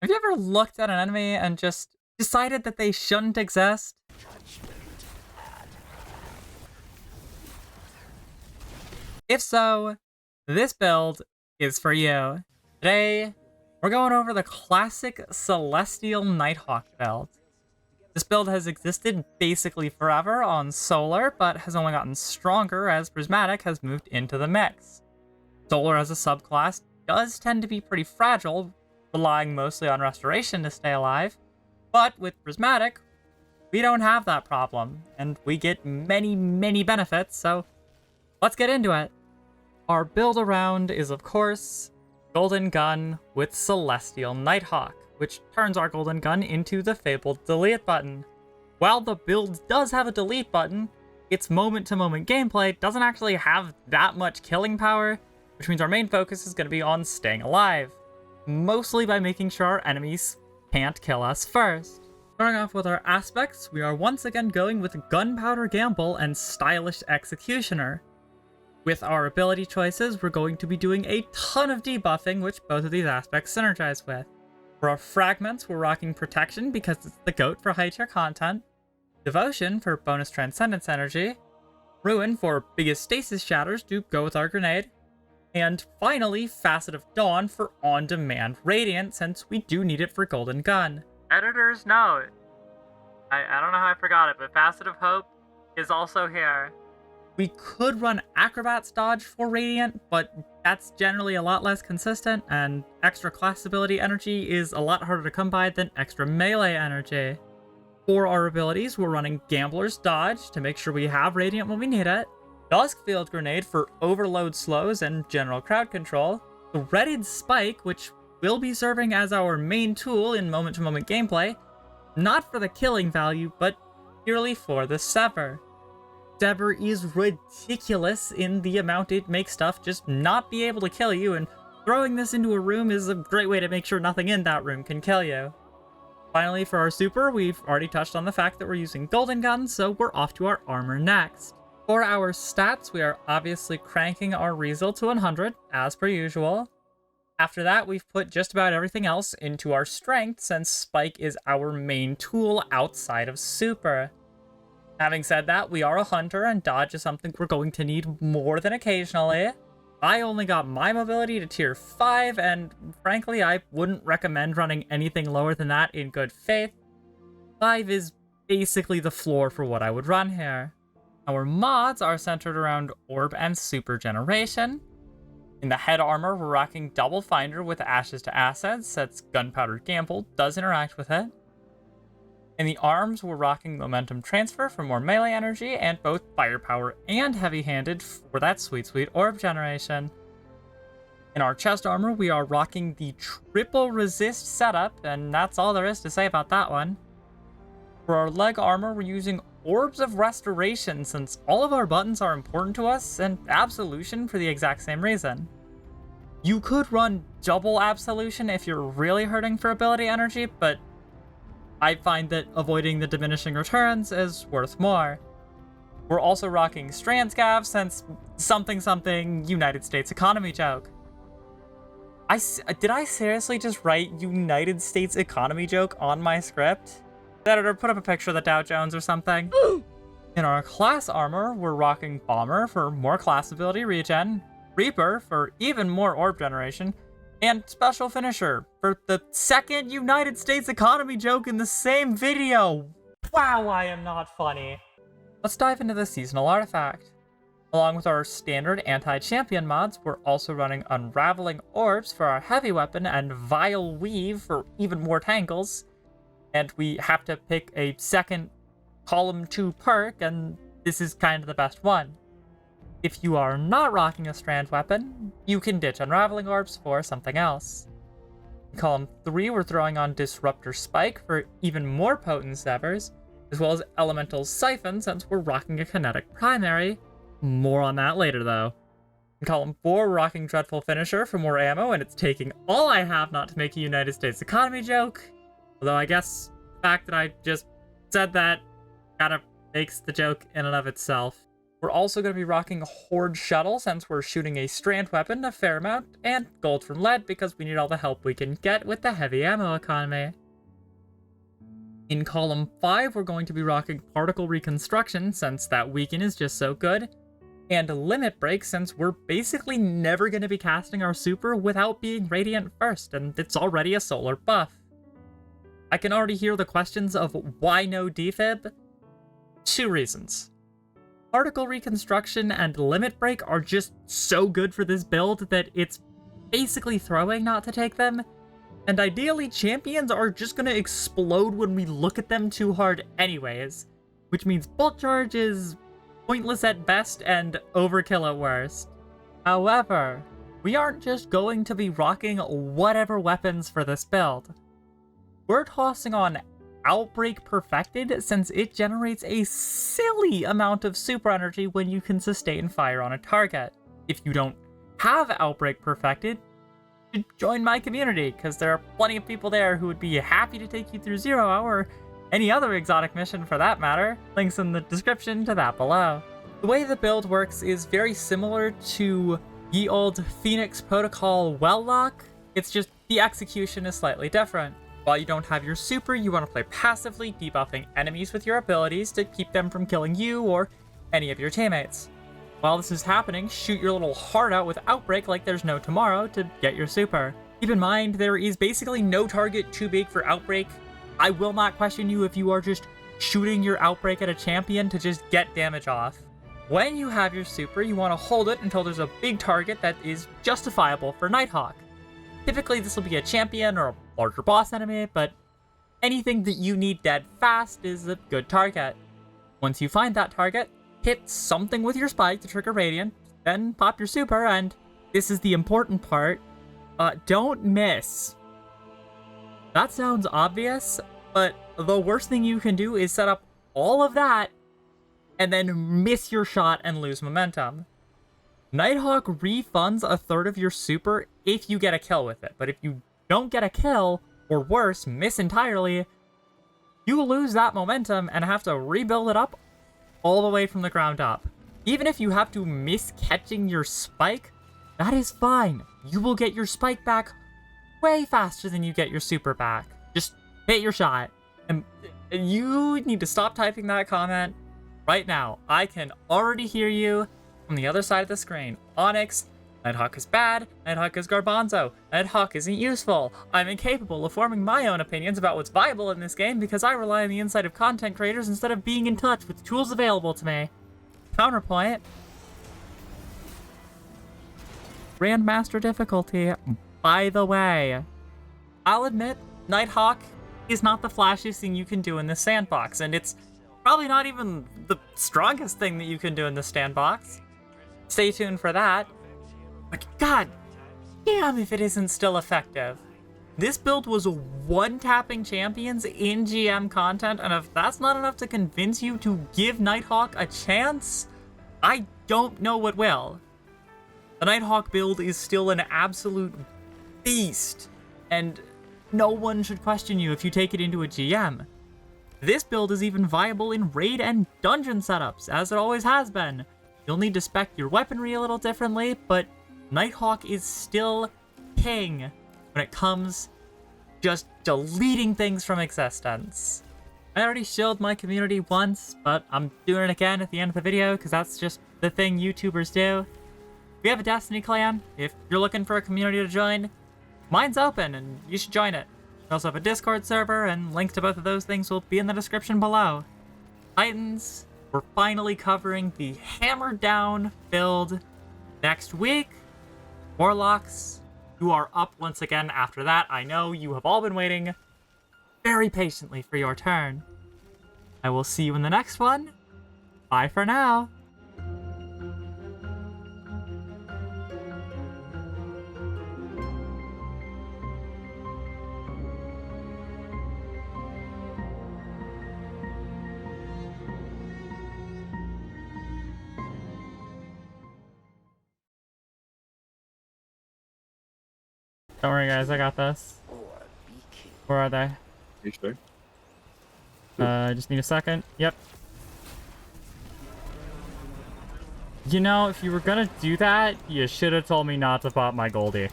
Have you ever looked at an enemy and just decided that they shouldn't exist? If so, this build is for you. Today, we're going over the classic Celestial Nighthawk build. This build has existed basically forever on Solar, but has only gotten stronger as Prismatic has moved into the mix. Solar as a subclass does tend to be pretty fragile, relying mostly on Restoration to stay alive, but with Prismatic, we don't have that problem, and we get many benefits, so let's get into it. Our build around is, of course, Golden Gun with Celestial Nighthawk, which turns our Golden Gun into the fabled delete button. While the build does have a delete button, its moment-to-moment gameplay doesn't actually have that much killing power, which means our main focus is going to be on staying alive, mostly by making sure our enemies can't kill us first. Starting off with our aspects, we are once again going with Gunpowder Gamble and Stylish Executioner. With our ability choices, we're going to be doing a ton of debuffing, which both of these aspects synergize with. For our fragments, we're rocking Protection because it's the GOAT for high tier content, Devotion for bonus Transcendence energy, Ruin for biggest stasis shatters to go with our grenade, and finally, Facet of Dawn for on-demand Radiant, since we do need it for Golden Gun. Editor's note. I don't know how I forgot it, but Facet of Hope is also here. We could run Acrobat's Dodge for Radiant, but that's generally a lot less consistent, and extra class ability energy is a lot harder to come by than extra melee energy. For our abilities, we're running Gambler's Dodge to make sure we have Radiant when we need it, Duskfield Grenade for overload slows and general crowd control, the Readied Spike, which will be serving as our main tool in moment-to-moment gameplay, not for the killing value, but purely for the Sever. Sever is ridiculous in the amount it makes stuff just not be able to kill you, and throwing this into a room is a great way to make sure nothing in that room can kill you. Finally, for our super, we've already touched on the fact that we're using Golden Gun, so we're off to our armor next. For our stats, we are obviously cranking our Resil to 100, as per usual. After that, we've put just about everything else into our strength, since Spike is our main tool outside of super. Having said that, we are a hunter, and dodge is something we're going to need more than occasionally. I only got my mobility to tier 5, and frankly, I wouldn't recommend running anything lower than that in good faith. 5 is basically the floor for what I would run here. Our mods are centered around Orb and Super Generation. In the head armor, we're rocking Double Finder with Ashes to Acids, since Gunpowder Gamble does interact with it. In the arms, we're rocking Momentum Transfer for more melee energy, and both Firepower and Heavy-Handed for that sweet orb generation. In our chest armor, we are rocking the Triple Resist setup, and that's all there is to say about that one. For our leg armor, we're using Orbs of Restoration, since all of our buttons are important to us, and Absolution for the exact same reason. You could run double Absolution if you're really hurting for ability energy, but I find that avoiding the diminishing returns is worth more. We're also rocking Strandscav, since something United States economy joke. Did I seriously just write United States economy joke on my script? Editor, put up a picture of the Dow Jones or something. In our class armor, we're rocking Bomber for more class ability regen, Reaper for even more orb generation, and Special Finisher for the second United States economy joke in the same video. Wow, I am not funny. Let's dive into the seasonal artifact. Along with our standard anti-champion mods, we're also running Unraveling Orbs for our heavy weapon and Vile Weave for even more tangles. And we have to pick a second column 2 perk, and this is kind of the best one. If you are not rocking a strand weapon, you can ditch Unraveling Orbs for something else. In column 3, we're throwing on Disruptor Spike for even more potent severs, as well as Elemental Siphon since we're rocking a kinetic primary. More on that later, though. In column 4, we're rocking Dreadful Finisher for more ammo, and it's taking all I have not to make a United States economy joke. Although I guess the fact that I just said that kind of makes the joke in and of itself. We're also going to be rocking Horde Shuttle since we're shooting a strand weapon a fair amount, and gold from lead because we need all the help we can get with the heavy ammo economy. In column 5, we're going to be rocking Particle Reconstruction since that weaken is just so good, and Limit Break since we're basically never going to be casting our super without being Radiant first, and it's already a solar buff. I can already hear the questions of why no defib? 2 reasons. Particle Reconstruction and Limit Break are just so good for this build that it's basically throwing not to take them, and ideally champions are just gonna explode when we look at them too hard anyways, which means Bolt Charge is pointless at best and overkill at worst. However, we aren't just going to be rocking whatever weapons for this build. We're tossing on Outbreak Perfected since it generates a silly amount of super energy when you can sustain fire on a target. If you don't have Outbreak Perfected, you should join my community because there are plenty of people there who would be happy to take you through 0 hour or any other exotic mission for that matter. Links in the description to that below. The way the build works is very similar to ye old Phoenix Protocol Welllock, it's just the execution is slightly different. While you don't have your super, you want to play passively, debuffing enemies with your abilities to keep them from killing you or any of your teammates. While this is happening, shoot your little heart out with Outbreak like there's no tomorrow to get your super. Keep in mind, there is basically no target too big for Outbreak. I will not question you if you are just shooting your Outbreak at a champion to just get damage off. When you have your super, you want to hold it until there's a big target that is justifiable for Nighthawk. Typically, this will be a champion or a larger boss enemy, but anything that you need dead fast is a good target. Once you find that target, hit something with your spike to trigger Radiant, then pop your super, and this is the important part, don't miss. That sounds obvious, but the worst thing you can do is set up all of that and then miss your shot and lose momentum. Nighthawk refunds a third of your super if you get a kill with it, but if you don't get a kill, or worse, miss entirely, you lose that momentum and have to rebuild it up all the way from the ground up. Even if you have to miss catching your spike, that is fine. You will get your spike back way faster than you get your super back. Just hit your shot. And you need to stop typing that comment right now. I can already hear you from the other side of the screen. Onyx, Nighthawk is bad, Nighthawk is garbanzo, Nighthawk isn't useful. I'm incapable of forming my own opinions about what's viable in this game because I rely on the insight of content creators instead of being in touch with the tools available to me. Counterpoint. Grandmaster difficulty, by the way. I'll admit, Nighthawk is not the flashiest thing you can do in this sandbox, and it's probably not even the strongest thing that you can do in this sandbox. Stay tuned for that. But god damn if it isn't still effective. This build was one-tapping champions in GM content, and if that's not enough to convince you to give Nighthawk a chance, I don't know what will. The Nighthawk build is still an absolute beast, and no one should question you if you take it into a GM. This build is even viable in raid and dungeon setups, as it always has been. You'll need to spec your weaponry a little differently, but Nighthawk is still king when it comes just deleting things from existence. I already showed my community once, but I'm doing it again at the end of the video because that's just the thing YouTubers do. We have a Destiny clan. If you're looking for a community to join, mine's open and you should join it. We also have a Discord server, and links to both of those things will be in the description below. Titans, we're finally covering the hammered down build next week. Warlocks, you are up once again after that. I know you have all been waiting very patiently for your turn. I will see you in the next one. Bye for now. Don't worry, guys. I got this. Where are they? You sure? I just need a second. Yep. You know, if you were gonna do that, you should have told me not to pop my Goldie.